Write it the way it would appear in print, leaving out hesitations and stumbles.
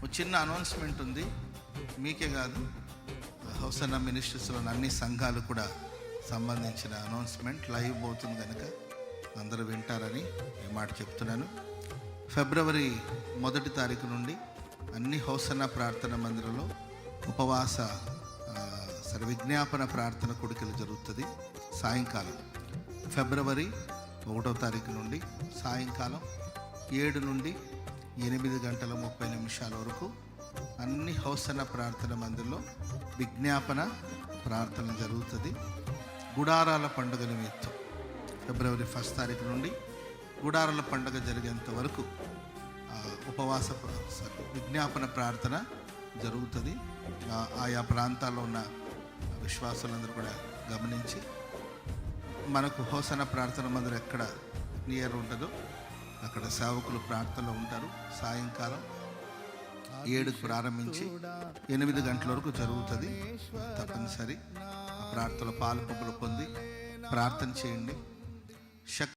ఒక చిన్న అనౌన్స్మెంట్ ఉంది. మీకే కాదు, హోసన్నా మినిస్ట్రీస్లోని అన్ని సంఘాలు కూడా సంబంధించిన అనౌన్స్మెంట్ లైవ్ పోతుంది కనుక అందరూ వింటారని ఈ మాట చెప్తున్నాను. ఫిబ్రవరి 1 తారీఖు నుండి అన్ని హోసన్నా ప్రార్థన మందిరంలో ఉపవాస విజ్ఞాపన ప్రార్థన కూడికలు జరుగుతుంది. సాయంకాలం ఫిబ్రవరి 1 తారీఖు నుండి సాయంకాలం 7 నుండి 8 గంటల 30 నిమిషాల వరకు అన్ని హోసన్నా ప్రార్థన మందిరంలో విజ్ఞాపన ప్రార్థన జరుగుతుంది. గుడారాల పండుగ నిమిత్తం ఫిబ్రవరి 1 తారీఖు నుండి గుడారాల పండుగ జరిగేంత వరకు ఉపవాస విజ్ఞాపన ప్రార్థన జరుగుతుంది. ఆయా ప్రాంతాల్లో ఉన్న విశ్వాసులందరూ కూడా గమనించి మనకు హోసన్నా ప్రార్థన మందిరం ఎక్కడ నియర్ ఉంటుందో అక్కడ సేవకులు ప్రార్థనలో ఉంటారు. సాయంకాలం 7కు ప్రారంభించి 8 గంటల వరకు జరుగుతుంది. తప్పనిసరి ప్రార్థనలో పాలు పొంది ప్రార్థన చేయండి.